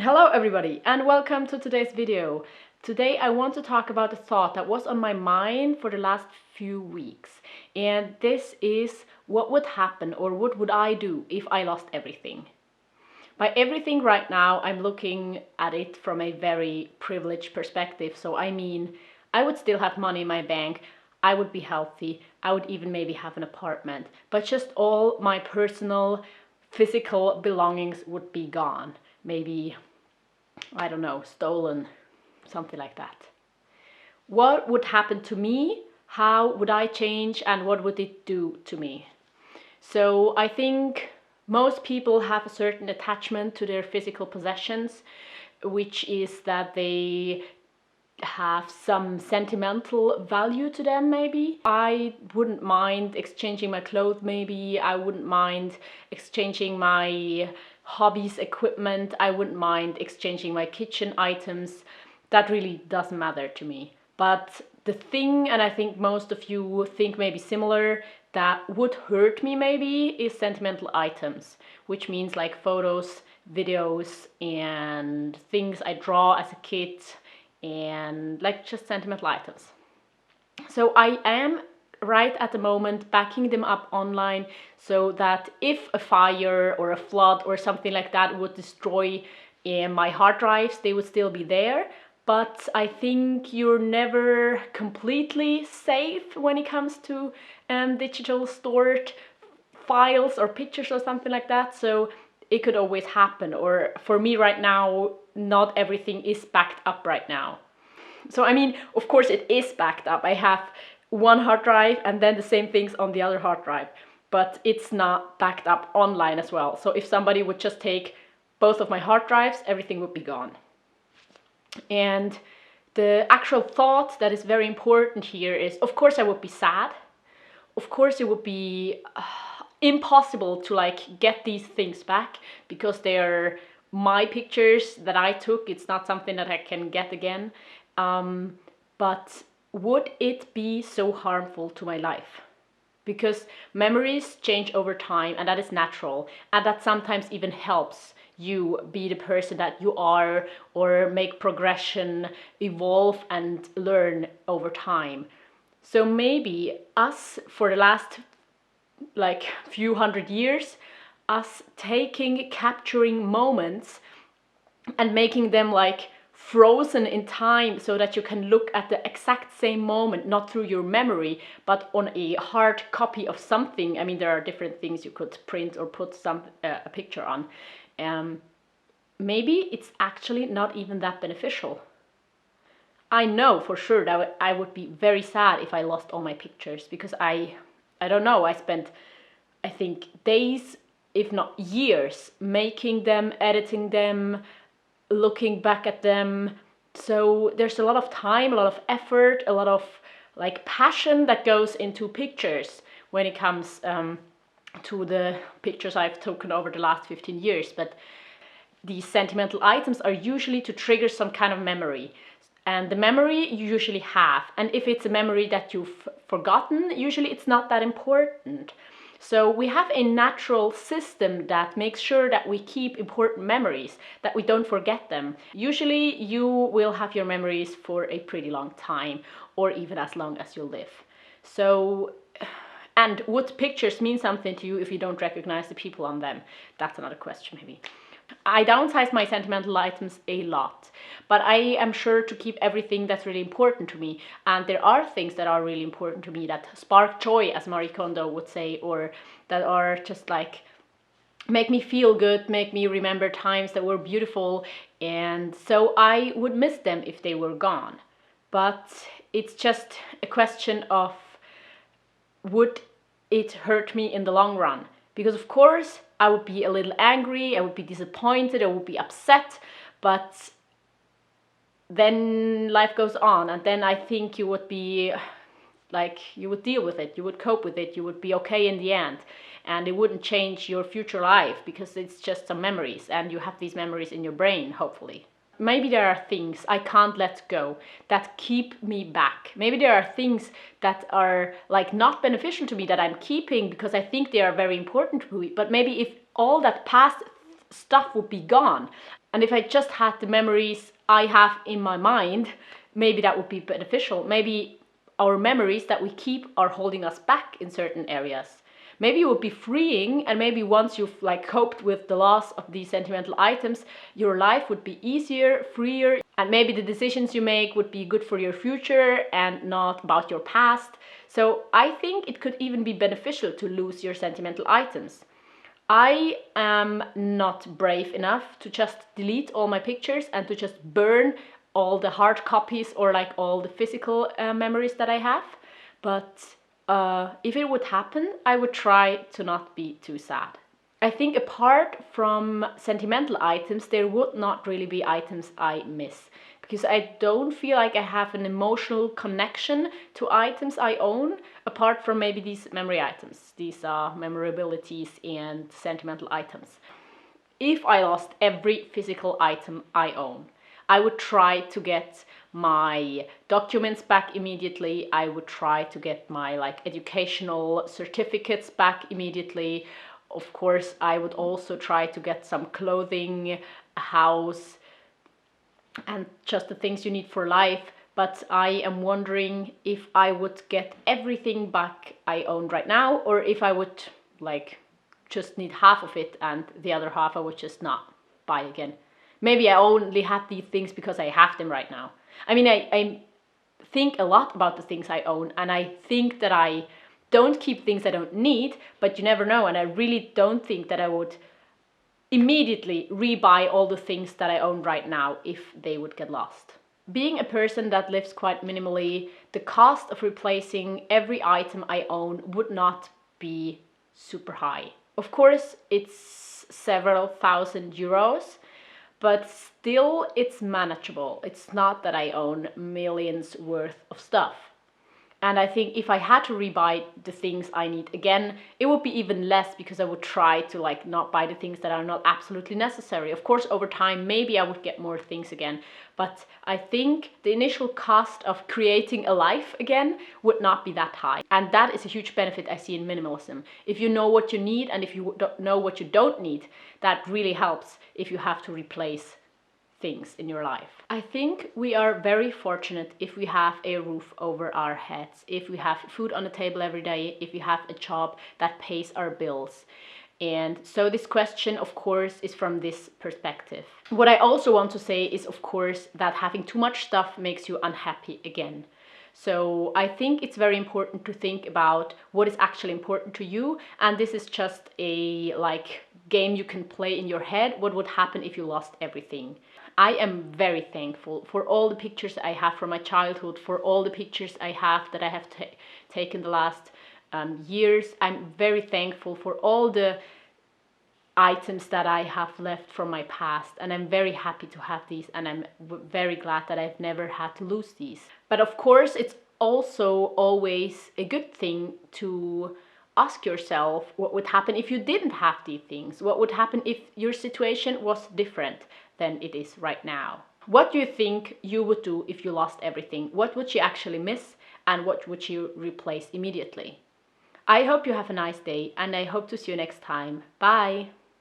Hello everybody and welcome to today's video. Today I want to talk about a thought that was on my mind for the last few weeks, and this is what would happen or what would I do if I lost everything. By everything right now I'm looking at it from a very privileged perspective, so I mean I would still have money in my bank, I would be healthy, I would even maybe have an apartment, but just all my personal physical belongings would be gone. Maybe, I don't know, stolen, something like that. What would happen to me? How would I change and what would it do to me? So I think most people have a certain attachment to their physical possessions, which is that they have some sentimental value to them maybe. I wouldn't mind exchanging my clothes maybe, I wouldn't mind exchanging my hobbies, equipment, I wouldn't mind exchanging my kitchen items. That really doesn't matter to me. But the thing, and I think most of you think maybe similar, that would hurt me maybe is sentimental items, which means like photos, videos, and things I draw as a kid, and like just sentimental items. So I am right at the moment backing them up online so that if a fire or a flood or something like that would destroy my hard drives, they would still be there. But I think you're never completely safe when it comes to digital stored files or pictures or something like that. So it could always happen, or for me right now, not everything is backed up right now. So I mean, of course it is backed up. I have one hard drive and then the same things on the other hard drive, but it's not backed up online as well. So if somebody would just take both of my hard drives, everything would be gone. And the actual thought that is very important here is, of course I would be sad. Of course it would be impossible to like get these things back because they're my pictures that I took. It's not something that I can get again. But would it be so harmful to my life? Because memories change over time, and that is natural, and that sometimes even helps you be the person that you are, or make progression, evolve and learn over time. So maybe us, for the last like few hundred years, us capturing moments and making them like frozen in time so that you can look at the exact same moment, not through your memory, but on a hard copy of something. I mean, there are different things you could print or put a picture on. Maybe it's actually not even that beneficial. I know for sure that I would be very sad if I lost all my pictures, because I don't know, I spent, I think, days, if not years, making them, editing them, looking back at them. So there's a lot of time, a lot of effort, a lot of like passion that goes into pictures when it comes to the pictures I've taken over the last 15 years. But these sentimental items are usually to trigger some kind of memory, and the memory you usually have, and if it's a memory that you've forgotten, usually it's not that important. So we have a natural system that makes sure that we keep important memories, that we don't forget them. Usually you will have your memories for a pretty long time, or even as long as you live. So, and would pictures mean something to you if you don't recognize the people on them? That's another question maybe. I downsize my sentimental items a lot, but I am sure to keep everything that's really important to me. And there are things that are really important to me that spark joy, as Marie Kondo would say, or that are just like make me feel good, make me remember times that were beautiful. And so I would miss them if they were gone. But it's just a question of, would it hurt me in the long run? Because of course I would be a little angry, I would be disappointed, I would be upset, but then life goes on, and then I think you would be like, you would deal with it, you would cope with it, you would be okay in the end, and it wouldn't change your future life because it's just some memories, and you have these memories in your brain, hopefully. Maybe there are things I can't let go that keep me back. Maybe there are things that are like not beneficial to me that I'm keeping because I think they are very important to me. But maybe if all that past stuff would be gone, And if I just had the memories I have in my mind, maybe that would be beneficial. Maybe our memories that we keep are holding us back in certain areas. Maybe it would be freeing, and maybe once you've like coped with the loss of these sentimental items, your life would be easier, freer, and maybe the decisions you make would be good for your future and not about your past. So I think it could even be beneficial to lose your sentimental items. I am not brave enough to just delete all my pictures and to just burn all the hard copies or like all the physical memories that I have. But if it would happen, I would try to not be too sad. I think apart from sentimental items, there would not really be items I miss, because I don't feel like I have an emotional connection to items I own, apart from maybe these memory items, these memorabilities and sentimental items. If I lost every physical item I own, I would try to get my documents back immediately. I would try to get my like educational certificates back immediately. Of course, I would also try to get some clothing, a house, and just the things you need for life. But I am wondering if I would get everything back I own right now, or if I would like just need half of it and the other half I would just not buy again. Maybe I only have these things because I have them right now. I mean, I think a lot about the things I own, and I think that I don't keep things I don't need, but you never know. And I really don't think that I would immediately rebuy all the things that I own right now if they would get lost. Being a person that lives quite minimally, the cost of replacing every item I own would not be super high. Of course, it's several thousand euros, but still it's manageable. It's not that I own millions worth of stuff. And I think if I had to rebuy the things I need again, it would be even less, because I would try to like not buy the things that are not absolutely necessary. Of course, over time, maybe I would get more things again. But I think the initial cost of creating a life again would not be that high. And that is a huge benefit I see in minimalism. If you know what you need and if you don't know what you don't need, that really helps if you have to replace things in your life. I think we are very fortunate if we have a roof over our heads, if we have food on the table every day, if we have a job that pays our bills. And so this question, of course, is from this perspective. What I also want to say is, of course, that having too much stuff makes you unhappy again. So I think it's very important to think about what is actually important to you. And this is just a like game you can play in your head. What would happen if you lost everything? I am very thankful for all the pictures I have from my childhood, for all the pictures I have that I have taken the last years. I'm very thankful for all the items that I have left from my past, and I'm very happy to have these, and I'm very glad that I've never had to lose these. But of course, it's also always a good thing to ask yourself what would happen if you didn't have these things. What would happen if your situation was different than it is right now? What do you think you would do if you lost everything? What would you actually miss, and what would you replace immediately? I hope you have a nice day, and I hope to see you next time. Bye!